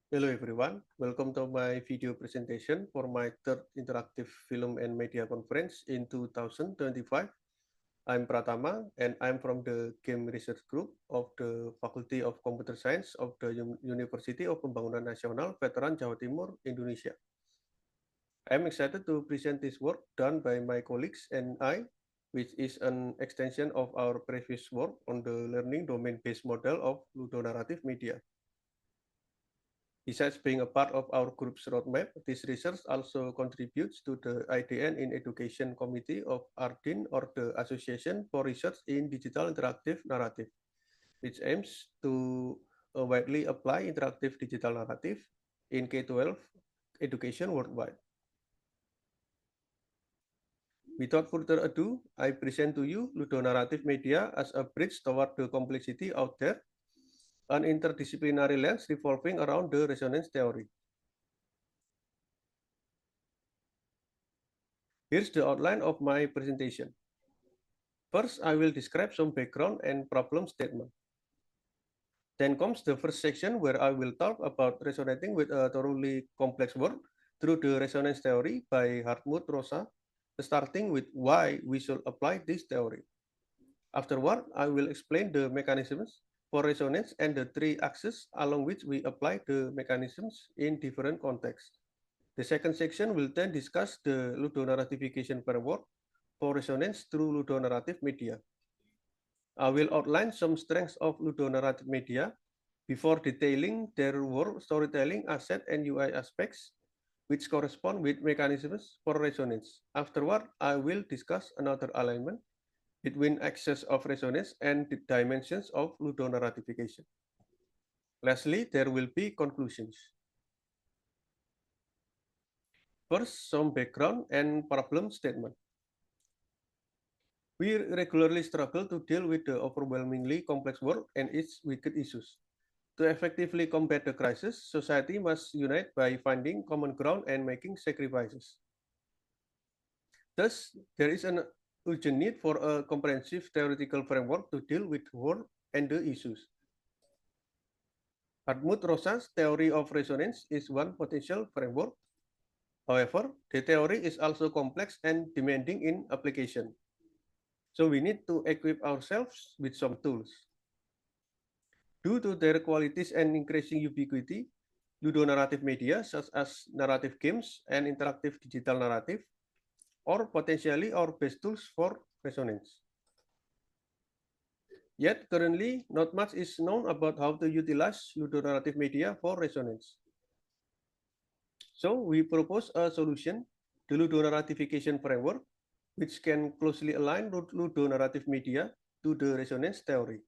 Hello everyone, welcome to my video presentation for my third interactive film and media conference in 2025. I'm Pratama and I'm from the Game Research Group of the Faculty of Computer Science of the University of Pembangunan Nasional Veteran Jawa Timur, Indonesia. I'm excited to present this work done by my colleagues and I, which is an extension of our previous work on the learning domain-based model of ludonarrative media. Besides being a part of our group's roadmap, this research also contributes to the IDN in Education Committee of ARDIN, or the Association for Research in Digital Interactive Narrative, which aims to widely apply interactive digital narrative in K-12 education worldwide. Without further ado, I present to you ludonarrative media as a bridge toward the complexity out there, an interdisciplinary lens revolving around the resonance theory. Here's the outline of my presentation. First, I will describe some background and problem statement. Then comes the first section where I will talk about resonating with a thoroughly complex world through the resonance theory by Hartmut Rosa, starting with why we should apply this theory. Afterward, I will explain the mechanisms for resonance and the three axes along which we apply the mechanisms in different contexts. The second section will then discuss the ludonarratification framework for resonance through ludonarrative media. I will outline some strengths of ludonarrative media before detailing their work storytelling asset and UI aspects, which correspond with mechanisms for resonance. Afterward, I will discuss another alignment between axes of resonance and the dimensions of ludonarratification. Lastly, there will be conclusions. First, some background and problem statement. We regularly struggle to deal with the overwhelmingly complex world and its wicked issues. To effectively combat the crisis, society must unite by finding common ground and making sacrifices. Thus, there is an urgent need for a comprehensive theoretical framework to deal with the world and the issues. Hartmut Rosa's theory of resonance is one potential framework. However, the theory is also complex and demanding in application. So we need to equip ourselves with some tools. Due to their qualities and increasing ubiquity, ludonarrative media such as narrative games and interactive digital narrative or potentially our best tools for resonance. Yet currently, not much is known about how to utilize ludonarrative media for resonance. So we propose a solution, the ludonarratification framework, which can closely align ludonarrative media to the resonance theory.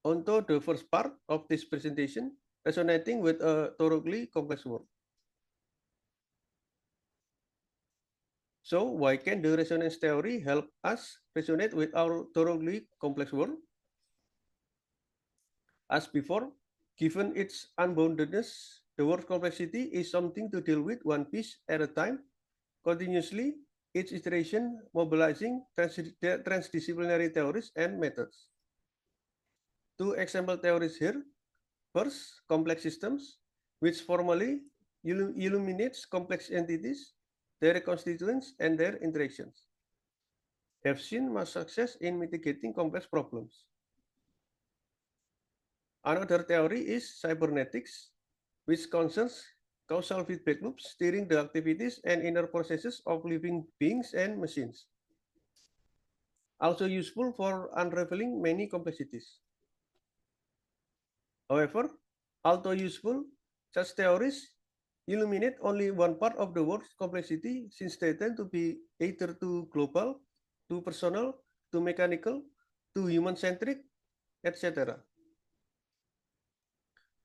Onto the first part of this presentation, resonating with a thoroughly complex world. So why can the resonance theory help us resonate with our thoroughly complex world? As before, given its unboundedness, the world's complexity is something to deal with one piece at a time, continuously, each iteration mobilizing transdisciplinary theories and methods. Two example theories here. First, complex systems, which formally illuminates complex entities, their constituents, and their interactions, have seen much success in mitigating complex problems. Another theory is cybernetics, which concerns causal feedback loops steering the activities and inner processes of living beings and machines. Also useful for unraveling many complexities. However, although useful, such theories illuminate only one part of the world's complexity since they tend to be either too global, too personal, too mechanical, too human-centric, etc.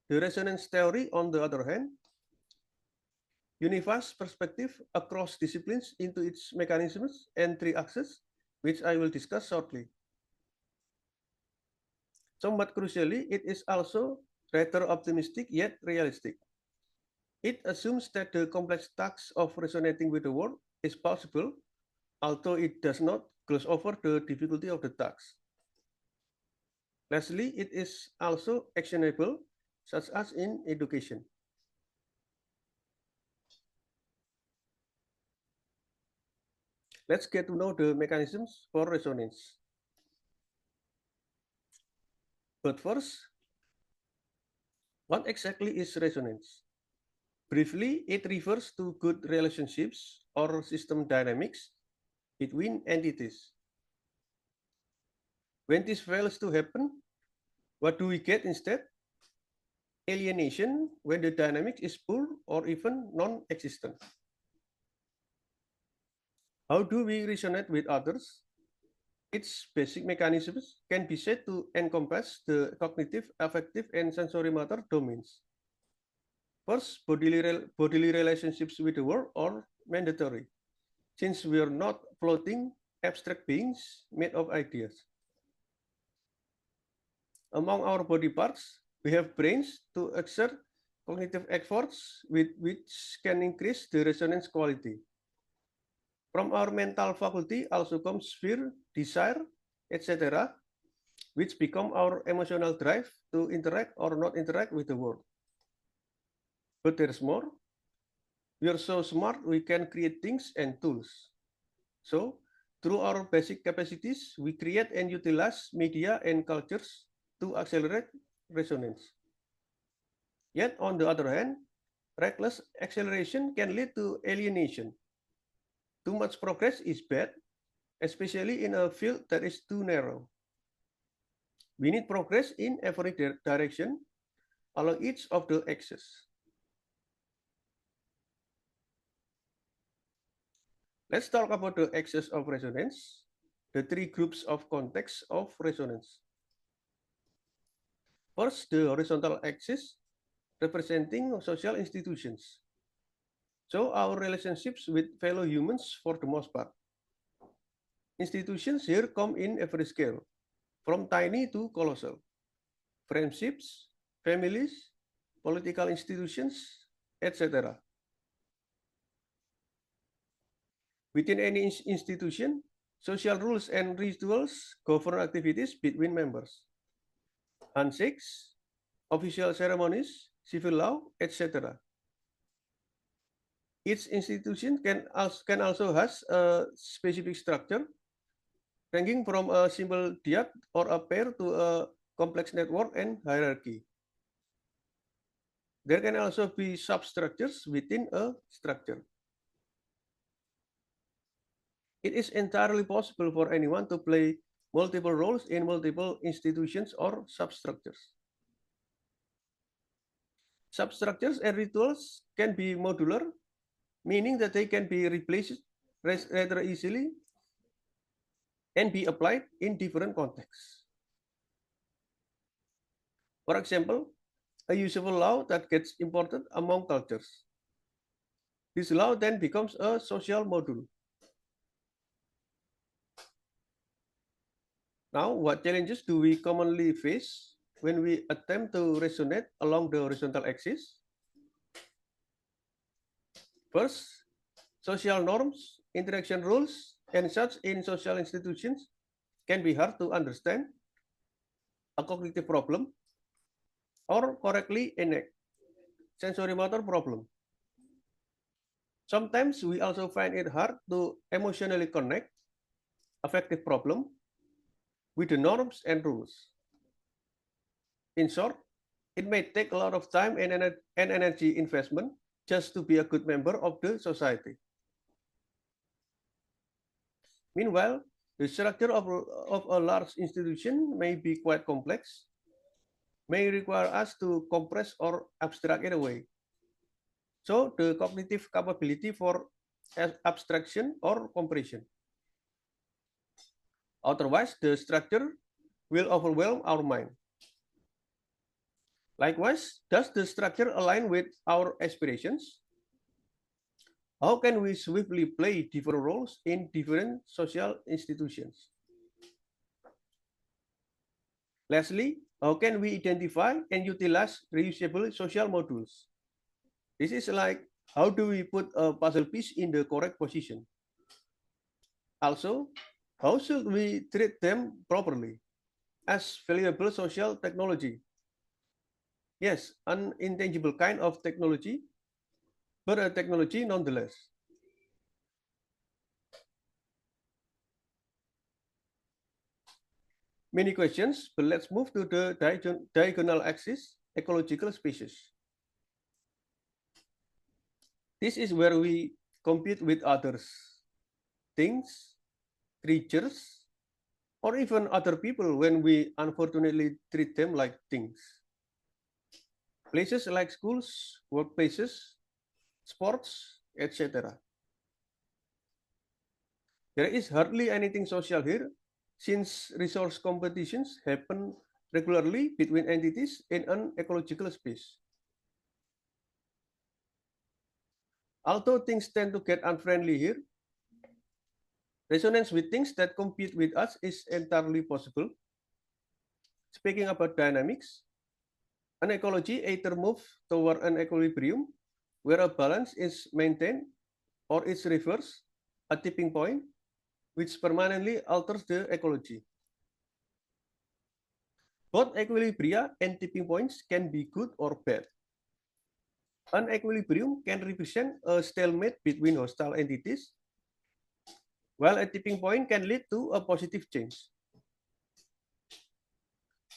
The resonance theory, on the other hand, unifies perspective across disciplines into its mechanisms and three axes, which I will discuss shortly. Somewhat crucially, it is also rather optimistic yet realistic. It assumes that the complex task of resonating with the world is possible, although it does not gloss over the difficulty of the task. Lastly, it is also actionable, such as in education. Let's get to know the mechanisms for resonance. But first, what exactly is resonance? Briefly, it refers to good relationships or system dynamics between entities. When this fails to happen, what do we get instead? Alienation, when the dynamic is poor or even non-existent. How do we resonate with others? Its basic mechanisms can be said to encompass the cognitive, affective, and sensory-motor domains. First, bodily relationships with the world are mandatory, since we are not floating abstract beings made of ideas. Among our body parts, we have brains to exert cognitive efforts with which can increase the resonance quality. From our mental faculty also comes fear, desire, etc., which become our emotional drive to interact or not interact with the world. But there's more. We are so smart we can create things and tools. So, through our basic capacities, we create and utilize media and cultures to accelerate resonance. Yet, on the other hand, reckless acceleration can lead to alienation. Too much progress is bad, especially in a field that is too narrow. We need progress in every direction along each of the axes. Let's talk about the axis of resonance, the three groups of contexts of resonance. First, the horizontal axis representing social institutions. So our relationships with fellow humans for the most part. Institutions here come in every scale, from tiny to colossal. Friendships, families, political institutions, etc. Within any institution, social rules and rituals govern activities between members. Handshakes, official ceremonies, civil law, etc. Each institution can also has a specific structure, ranging from a simple dyad or a pair to a complex network and hierarchy. There can also be substructures within a structure. It is entirely possible for anyone to play multiple roles in multiple institutions or substructures. Substructures and rituals can be modular, meaning that they can be replaced rather easily and be applied in different contexts. For example, a useful law that gets imported among cultures. This law then becomes a social module. Now, what challenges do we commonly face when we attempt to resonate along the horizontal axis? First, social norms, interaction rules, and such in social institutions can be hard to understand, a cognitive problem, or correctly enact, sensory motor problem. Sometimes we also find it hard to emotionally connect, affective problem, with the norms and rules. In short, it may take a lot of time and energy investment just to be a good member of the society. Meanwhile, the structure of a large institution may be quite complex, may require us to compress or abstract it away. So the cognitive capability for abstraction or compression. Otherwise, the structure will overwhelm our mind. Likewise, does the structure align with our aspirations? How can we swiftly play different roles in different social institutions? Lastly, how can we identify and utilize reusable social modules? This is like, how do we put a puzzle piece in the correct position? Also, how should we treat them properly? as valuable social technology. Yes, an intangible kind of technology, but a technology nonetheless. Many questions, but let's move to the diagonal axis, ecological species. This is where we compete with others, things, creatures, or even other people when we unfortunately treat them like things. Places like schools, workplaces, sports, etc. There is hardly anything social here, since resource competitions happen regularly between entities in an ecological space. Although things tend to get unfriendly here, resonance with things that compete with us is entirely possible. Speaking about dynamics, an ecology either moves toward an equilibrium where a balance is maintained, or its reverse, a tipping point, which permanently alters the ecology. Both equilibria and tipping points can be good or bad. An equilibrium can represent a stalemate between hostile entities, while a tipping point can lead to a positive change.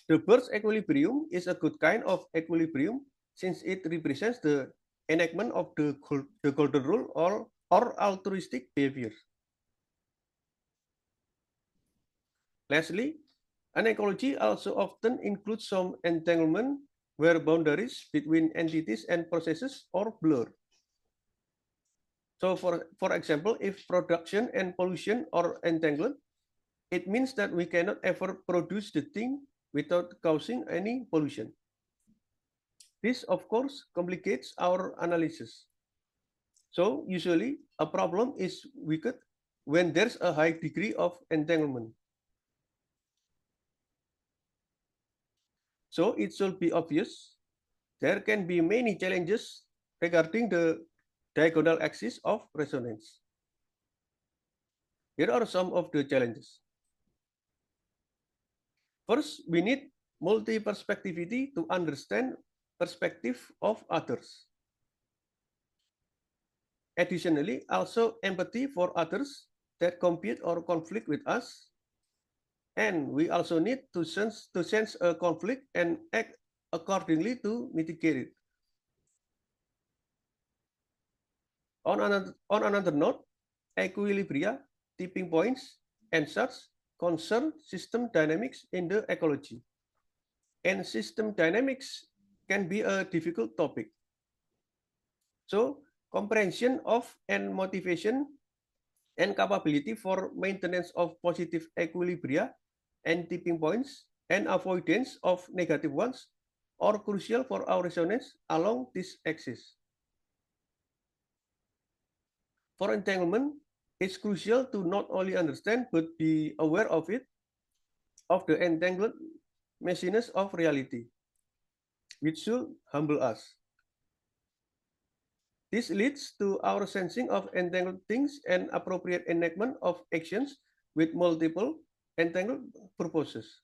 The Birch equilibrium is a good kind of equilibrium since it represents the enactment of the golden rule or altruistic behavior. Lastly, an ecology also often includes some entanglement where boundaries between entities and processes are blurred. So for example, if production and pollution are entangled, it means that we cannot ever produce the thing without causing any pollution. This, of course, complicates our analysis. So usually a problem is weakened when there's a high degree of entanglement. So it should be obvious there can be many challenges regarding the diagonal axis of resonance. Here are some of the challenges. First, we need multi-perspectivity to understand perspective of others. Additionally, also empathy for others that compete or conflict with us. And we also need to sense a conflict and act accordingly to mitigate it. On another note, equilibria, tipping points, and such concern system dynamics in the ecology. And system dynamics can be a difficult topic. So, comprehension of and motivation and capability for maintenance of positive equilibria and tipping points and avoidance of negative ones are crucial for our resonance along this axis. For entanglement, it's crucial to not only understand but be aware of it, of the entangled messiness of reality, which should humble us. This leads to our sensing of entangled things and appropriate enactment of actions with multiple entangled purposes.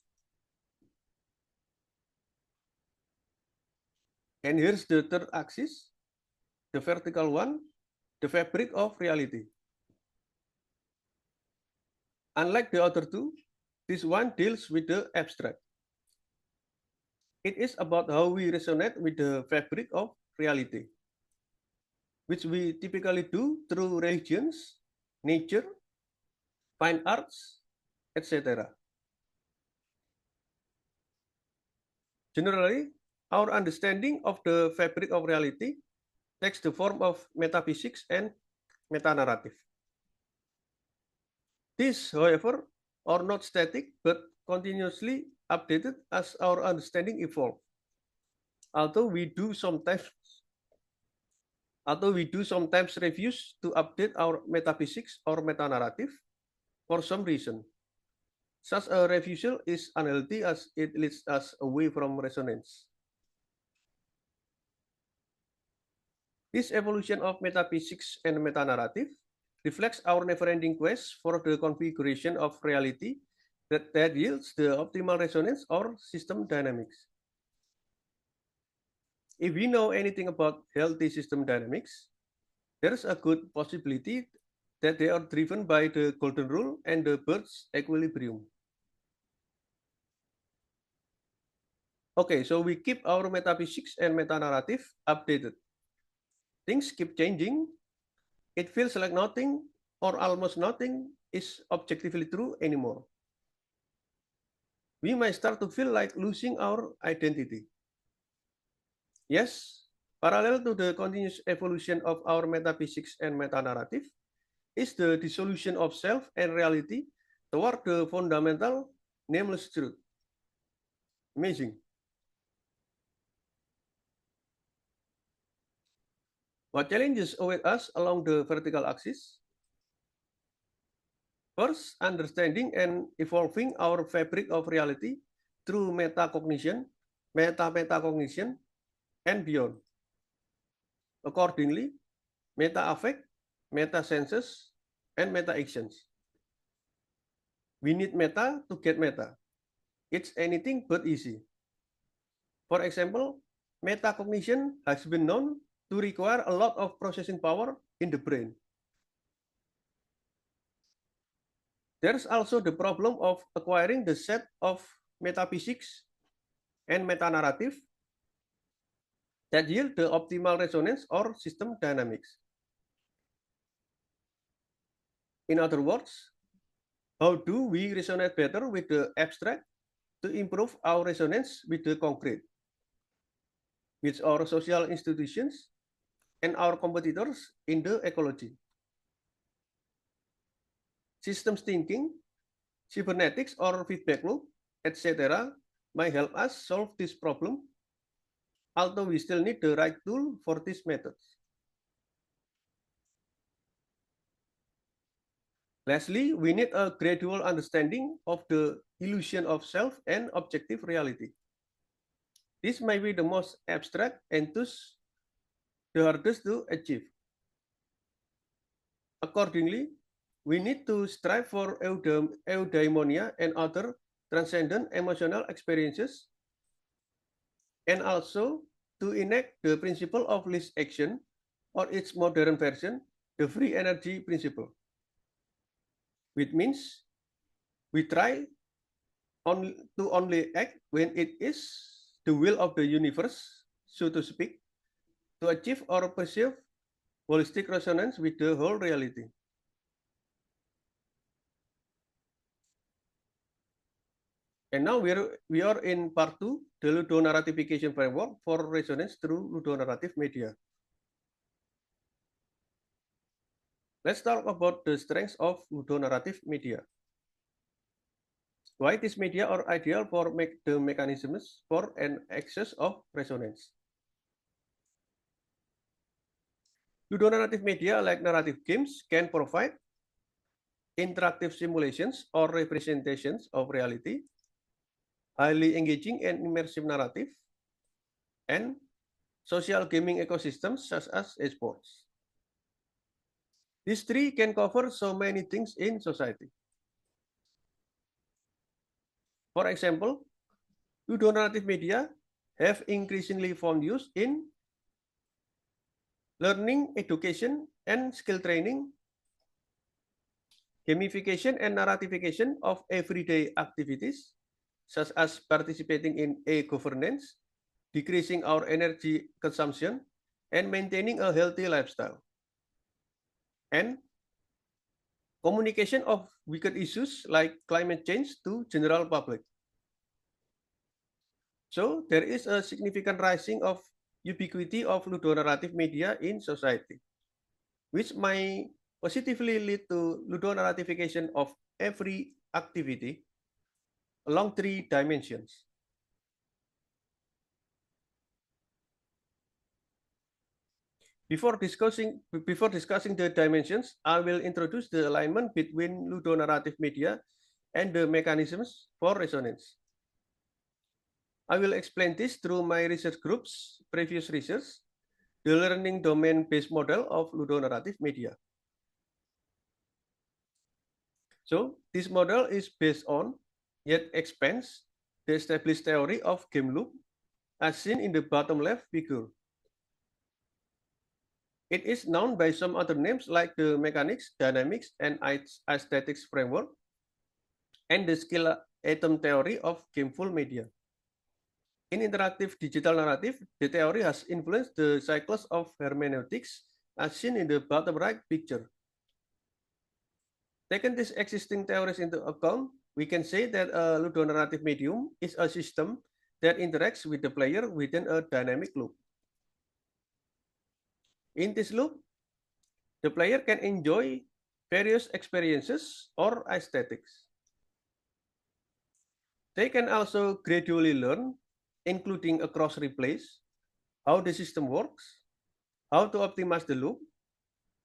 And here's the third axis, the vertical one, the fabric of reality. Unlike the other two, this one deals with the abstract. It is about how we resonate with the fabric of reality, which we typically do through religions, nature, fine arts, etc. Generally, our understanding of the fabric of reality takes the form of metaphysics and meta-narrative. These, however, are not static but continuously updated as our understanding evolves. Although we do sometimes refuse to update our metaphysics or meta-narrative for some reason. Such a refusal is unhealthy as it leads us away from resonance. This evolution of metaphysics and meta-narrative reflects our never-ending quest for the configuration of reality that yields the optimal resonance or system dynamics. If we know anything about healthy system dynamics, there's a good possibility that they are driven by the golden rule and the Bird's equilibrium. Okay, so we keep our metaphysics and meta-narrative updated. Things keep changing. It feels like nothing or almost nothing is objectively true anymore. We might start to feel like losing our identity. Yes, parallel to the continuous evolution of our metaphysics and meta-narrative is the dissolution of self and reality toward the fundamental nameless truth. Amazing. What challenges await us along the vertical axis? First, understanding and evolving our fabric of reality through metacognition, meta-metacognition, and beyond. Accordingly, meta-affect, meta-senses, and meta-actions. We need meta to get meta. It's anything but easy. For example, metacognition has been known to require a lot of processing power in the brain. There's also the problem of acquiring the set of metaphysics and meta-narrative that yield the optimal resonance or system dynamics. In other words, how do we resonate better with the abstract to improve our resonance with the concrete, with our social institutions, and our competitors in the ecology? Systems thinking, cybernetics or feedback loop, etc. might help us solve this problem, although we still need the right tool for these methods. Lastly, we need a gradual understanding of the illusion of self and objective reality. This may be the most abstract and thus the hardest to achieve. Accordingly, we need to strive for eudaimonia and other transcendent emotional experiences, and also to enact the principle of least action, or its modern version, the free energy principle, which means we try to only act when it is the will of the universe, so to speak, to achieve or perceive holistic resonance with the whole reality. And now we are in part 2, the ludonarratification framework for resonance through ludonarrative media. Let's talk about the strengths of ludonarrative media. Why these media are ideal for the mechanisms for an access of resonance. Ludonarrative media like narrative games can provide interactive simulations or representations of reality, highly engaging and immersive narrative, and social gaming ecosystems such as esports. These three can cover so many things in society. For example, ludonarrative media have increasingly found use in learning, education, and skill training, gamification and narratification of everyday activities, such as participating in e-governance, decreasing our energy consumption, and maintaining a healthy lifestyle. And communication of wicked issues like climate change to general public. So there is a significant rising of ubiquity of ludonarrative media in society, which might positively lead to ludonarratification of every activity along 3 dimensions. Before discussing the dimensions, I will introduce the alignment between ludonarrative media and the mechanisms for resonance. I will explain this through my research group's previous research, the learning domain-based model of ludonarrative media. So this model is based on yet expands the established theory of game loop as seen in the bottom left figure. It is known by some other names like the mechanics, dynamics, and aesthetics framework, and the skill atom theory of gameful media. In interactive digital narrative, the theory has influenced the cycles of hermeneutics as seen in the bottom right picture. Taking these existing theories into account, we can say that a ludonarrative medium is a system that interacts with the player within a dynamic loop. In this loop, the player can enjoy various experiences or aesthetics. They can also gradually learn, including across replays, how the system works, how to optimize the loop,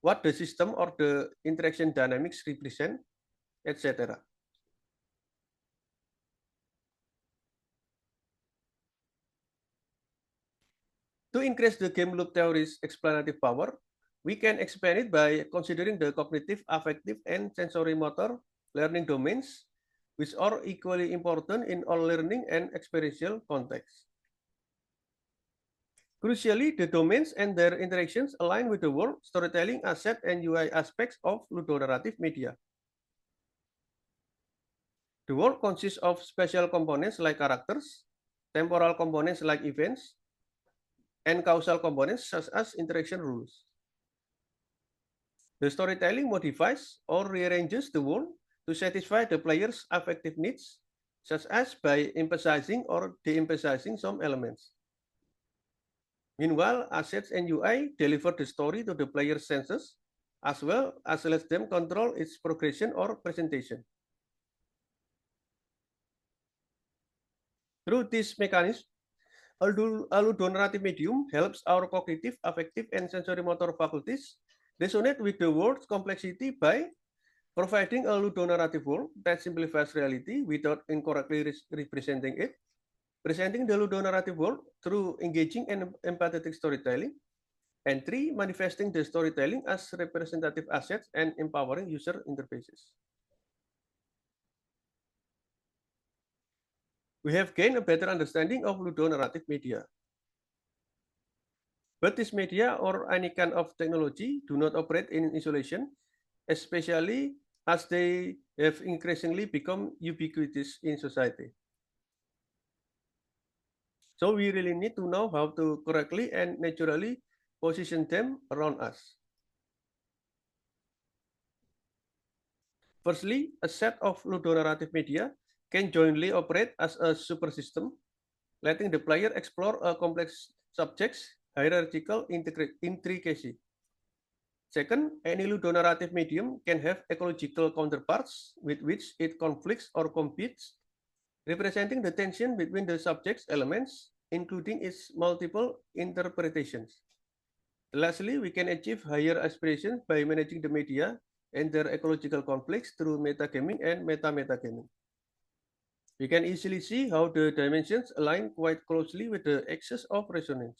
what the system or the interaction dynamics represent, etc. To increase the game loop theory's explanative power, we can expand it by considering the cognitive, affective, and sensory motor learning domains, which are equally important in all learning and experiential contexts. Crucially, the domains and their interactions align with the world, storytelling, asset, and UI aspects of ludonarrative media. The world consists of spatial components like characters, temporal components like events, and causal components such as interaction rules. The storytelling modifies or rearranges the world to satisfy the player's affective needs, such as by emphasizing or de-emphasizing some elements. Meanwhile, assets and UI deliver the story to the player's senses, as well as let them control its progression or presentation. Through this mechanism, a ludonarrative medium helps our cognitive, affective, and sensory motor faculties resonate with the world's complexity by providing a ludonarrative world that simplifies reality without incorrectly representing it, presenting the ludonarrative world through engaging and empathetic storytelling, and three, manifesting the storytelling as representative assets and empowering user interfaces. We have gained a better understanding of ludonarrative media. But this media or any kind of technology do not operate in isolation, especially as they have increasingly become ubiquitous in society. So we really need to know how to correctly and naturally position them around us. Firstly, a set of ludonarrative media can jointly operate as a supersystem, letting the player explore a complex subject's hierarchical intricacy. Second, any ludonarrative medium can have ecological counterparts with which it conflicts or competes, representing the tension between the subject's elements, including its multiple interpretations. Lastly, we can achieve higher aspirations by managing the media and their ecological conflicts through metagaming and meta-metagaming. We can easily see how the dimensions align quite closely with the axis of resonance.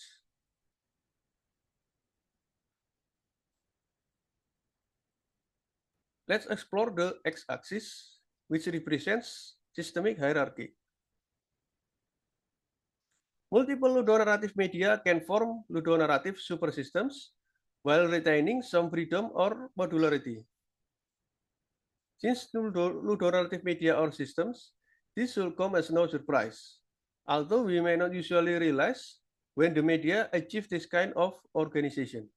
Let's explore the x-axis, which represents systemic hierarchy. Multiple ludonarrative media can form ludonarrative supersystems while retaining some freedom or modularity. Since ludonarrative media are systems, this should come as no surprise, although we may not usually realize when the media achieve this kind of organization.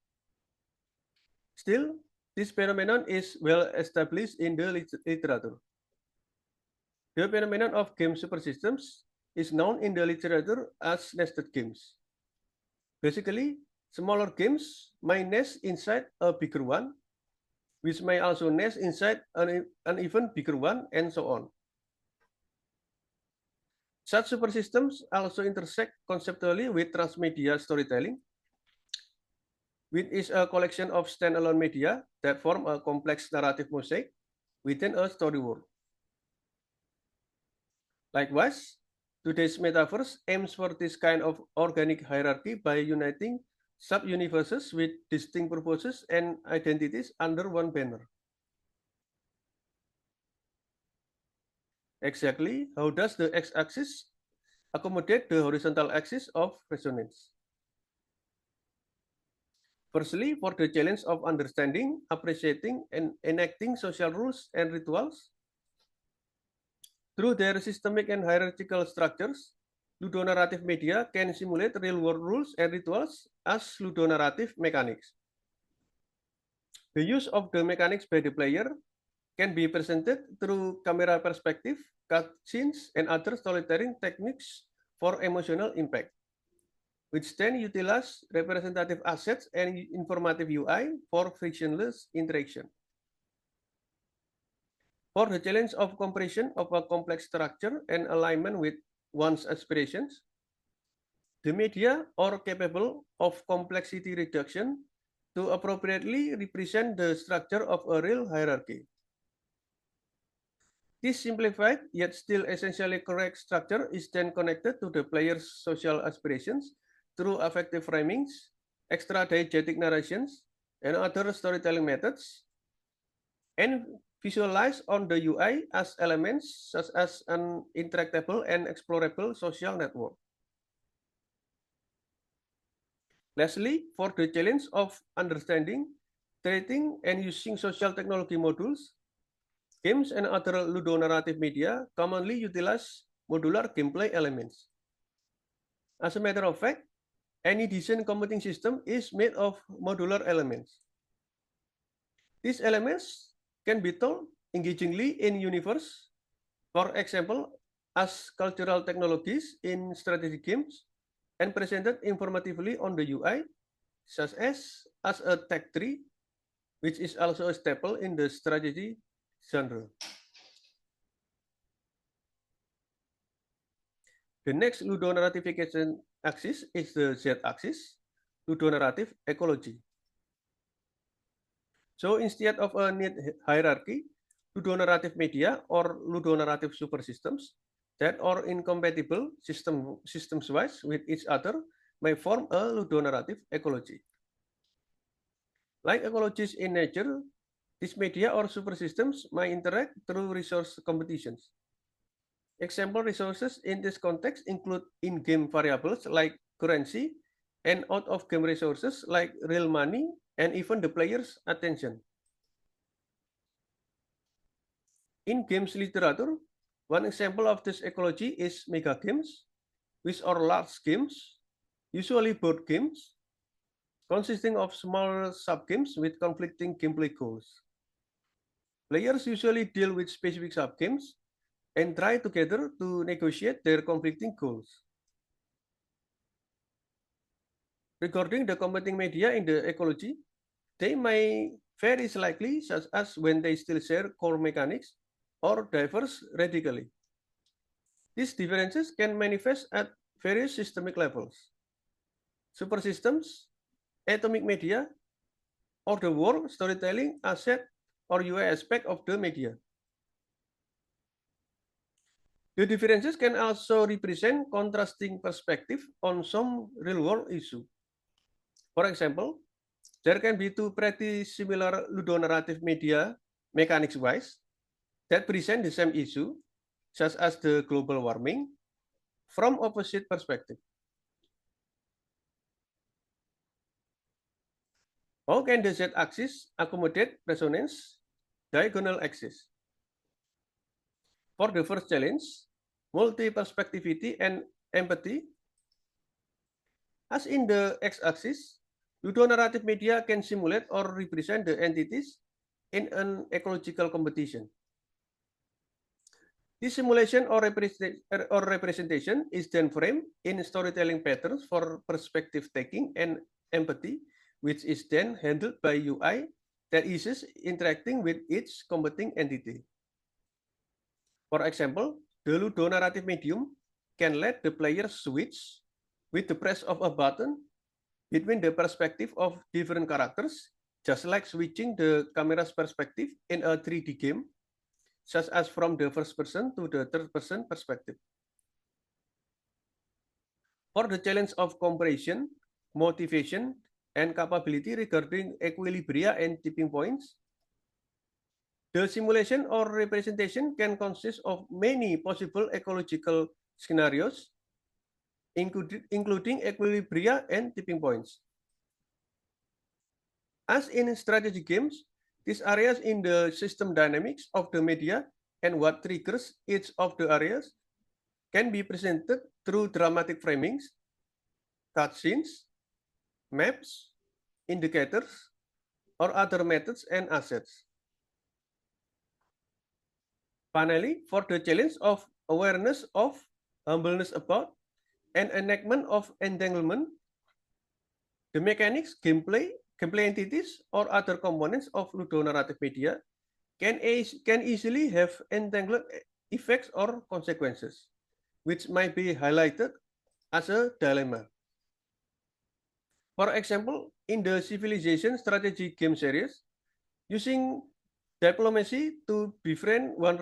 Still, this phenomenon is well established in the literature. The phenomenon of game supersystems is known in the literature as nested games. Basically, smaller games may nest inside a bigger one, which may also nest inside an even bigger one, and so on. Such supersystems also intersect conceptually with transmedia storytelling, which is a collection of standalone media that form a complex narrative mosaic within a story world. Likewise, today's metaverse aims for this kind of organic hierarchy by uniting sub-universes with distinct purposes and identities under one banner. Exactly, how does the x-axis accommodate the horizontal axis of resonance? Firstly, for the challenge of understanding, appreciating, and enacting social rules and rituals, through their systemic and hierarchical structures, ludonarrative media can simulate real-world rules and rituals as ludonarrative mechanics. The use of the mechanics by the player can be presented through camera perspective, cutscenes, and other storytelling techniques for emotional impact, which then utilize representative assets and informative UI for frictionless interaction. For the challenge of compression of a complex structure and alignment with one's aspirations, the media are capable of complexity reduction to appropriately represent the structure of a real hierarchy. This simplified yet still essentially correct structure is then connected to the player's social aspirations through affective framings, extra-diegetic narrations, and other storytelling methods, and visualized on the UI as elements such as an interactable and explorable social network. Lastly, for the challenge of understanding, treating, and using social technology modules, games and other ludonarrative media commonly utilize modular gameplay elements. As a matter of fact, any decent computing system is made of modular elements. These elements can be told engagingly in universe, for example, as cultural technologies in strategy games, and presented informatively on the UI, such as a tech tree, which is also a staple in the strategy genre. The next ludonarratification axis is the z-axis, ludonarrative ecology. So instead of a neat hierarchy, ludonarrative media or ludonarrative supersystems that are incompatible systems-wise with each other may form a ludonarrative ecology. Like ecologies in nature, these media or supersystems may interact through resource competitions. Example resources in this context include in-game variables like currency and out-of-game resources like real money and even the player's attention. In games literature, one example of this ecology is mega games, which are large games, usually board games, consisting of smaller subgames with conflicting gameplay goals. Players usually deal with specific subgames and try together to negotiate their conflicting goals. Regarding the competing media in the ecology, they may vary slightly, such as when they still share core mechanics or diverse radically. These differences can manifest at various systemic levels. Supersystems, atomic media, or the world storytelling asset or UI aspect of the media. The differences can also represent contrasting perspective on some real-world issue. For example, there can be two pretty similar ludonarrative media mechanics-wise that present the same issue, such as the global warming, from opposite perspective. How can the z-axis accommodate resonance diagonal axis? For the first challenge, multi-perspectivity and empathy, as in the x-axis, ludonarrative media can simulate or represent the entities in an ecological competition. This simulation or representation is then framed in storytelling patterns for perspective taking and empathy, which is then handled by UI that uses interacting with each competing entity. For example, the ludonarrative medium can let the player switch with the press of a button between the perspective of different characters, just like switching the camera's perspective in a 3D game, such as from the first person to the third person perspective. For the challenge of comparison, motivation, and capability regarding equilibria and tipping points, The simulation or representation can consist of many possible ecological scenarios, including equilibria and tipping points. As in strategy games, these areas in the system dynamics of the media and what triggers each of the areas can be presented through dramatic framings, cutscenes, maps, indicators, or other methods and assets. Finally, for the challenge of awareness of humbleness about and enactment of entanglement, the mechanics, gameplay entities, or other components of ludonarrative media can easily have entangled effects or consequences, which might be highlighted as a dilemma. For example, in the Civilization strategy game series, using diplomacy to befriend one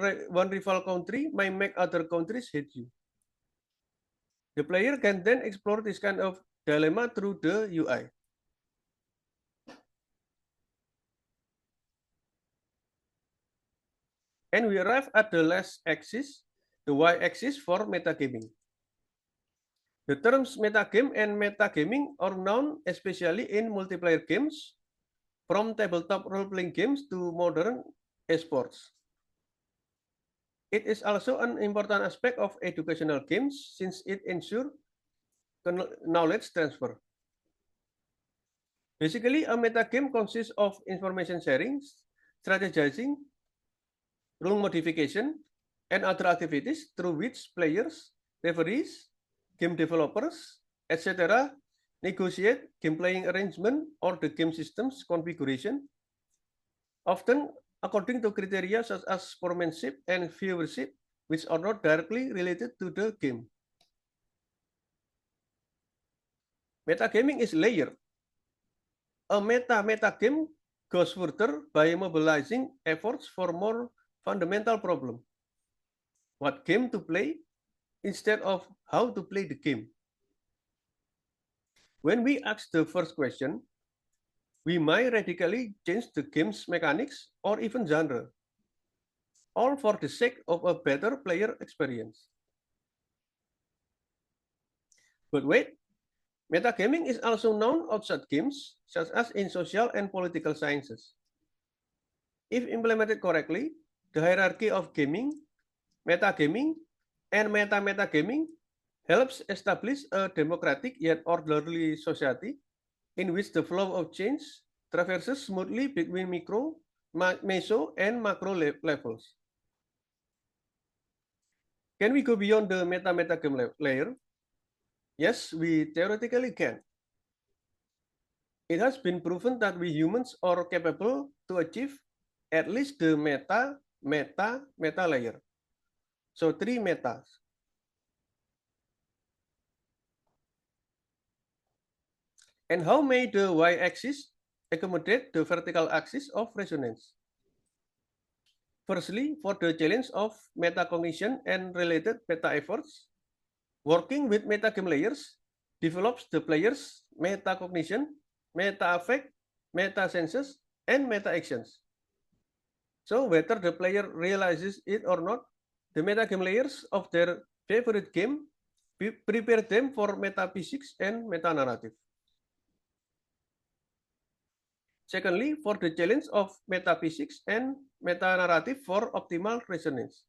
rival country might make other countries hate you. The player can then explore this kind of dilemma through the UI. And we arrive at the last axis, the y-axis for metagaming. The terms metagame and metagaming are known especially in multiplayer games, from tabletop role-playing games to modern esports. It is also an important aspect of educational games since it ensures knowledge transfer. Basically, a metagame consists of information sharing, strategizing, rule modification, and other activities through which players, referees, game developers, etc. negotiate game playing arrangement or the game system's configuration, often according to criteria such as sportsmanship and viewership, which are not directly related to the game. Metagaming is layered. A metagame goes further by mobilizing efforts for more fundamental problem. What game to play instead of how to play the game. When we ask the first question, we might radically change the game's mechanics or even genre, all for the sake of a better player experience. But wait, metagaming is also known outside games, such as in social and political sciences. If implemented correctly, the hierarchy of gaming, metagaming, and meta-metagaming helps establish a democratic yet orderly society in which the flow of change traverses smoothly between micro, meso, and macro levels. Can we go beyond the meta-metagame layer? Yes, we theoretically can. It has been proven that we humans are capable to achieve at least the meta layer. So 3 metas. And how may the y-axis accommodate the vertical axis of resonance? Firstly, for the challenge of metacognition and related meta efforts, working with metagame layers develops the player's metacognition, meta-affect, meta-senses, and meta-actions. So whether the player realizes it or not, the metagame layers of their favorite game prepare them for metaphysics and meta-narrative. Secondly, for the challenge of metaphysics and meta-narrative for optimal resonance.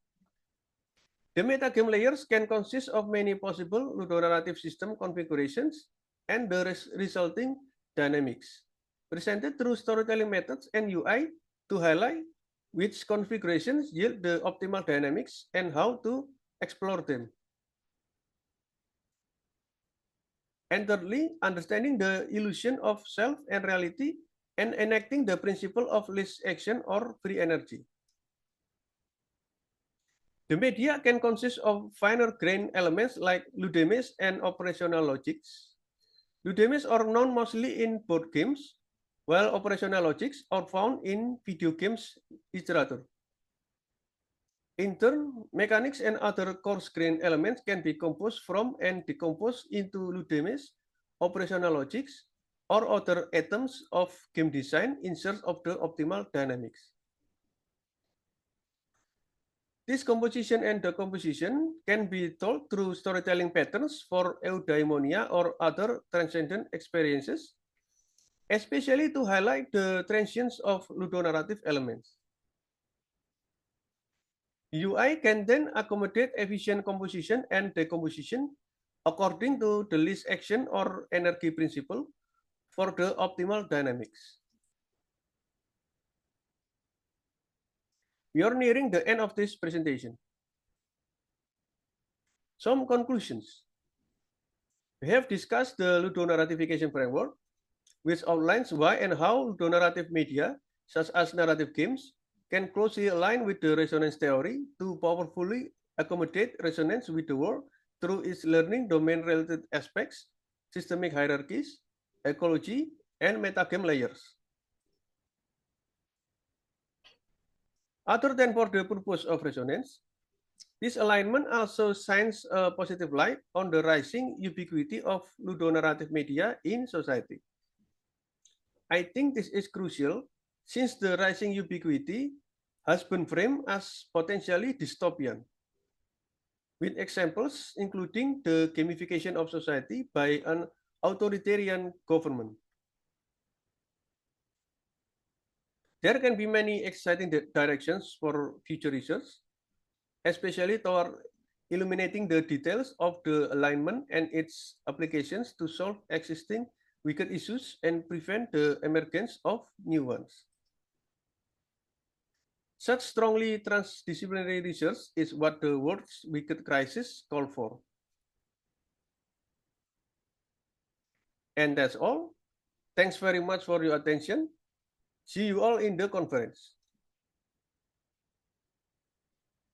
The metagame layers can consist of many possible ludonarrative system configurations and the resulting dynamics, presented through storytelling methods and UI to highlight which configurations yield the optimal dynamics and how to explore them. And thirdly, understanding the illusion of self and reality and enacting the principle of least action or free energy. The media can consist of finer grained elements like ludemes and operational logics. Ludemes are known mostly in board games, while operational logics are found in video games literature. In turn, mechanics and other coarse-grained elements can be composed from and decomposed into ludemes, operational logics, or other atoms of game design in search of the optimal dynamics. This composition and decomposition can be told through storytelling patterns for eudaimonia or other transcendent experiences, especially to highlight the transience of ludonarrative elements. UI can then accommodate efficient composition and decomposition according to the least action or energy principle for the optimal dynamics. We are nearing the end of this presentation. Some conclusions. We have discussed the ludonarratification framework, which outlines why and how ludonarrative media, such as narrative games, can closely align with the resonance theory to powerfully accommodate resonance with the world through its learning domain-related aspects, systemic hierarchies, ecology, and metagame layers. Other than for the purpose of resonance, this alignment also shines a positive light on the rising ubiquity of ludonarrative media in society. I think this is crucial since the rising ubiquity has been framed as potentially dystopian, with examples including the gamification of society by an authoritarian government. There can be many exciting directions for future research, especially toward illuminating the details of the alignment and its applications to solve existing wicked issues and prevent the emergence of new ones. Such strongly transdisciplinary research is what the world's wicked crisis call for. And that's all. Thanks very much for your attention. See you all in the conference.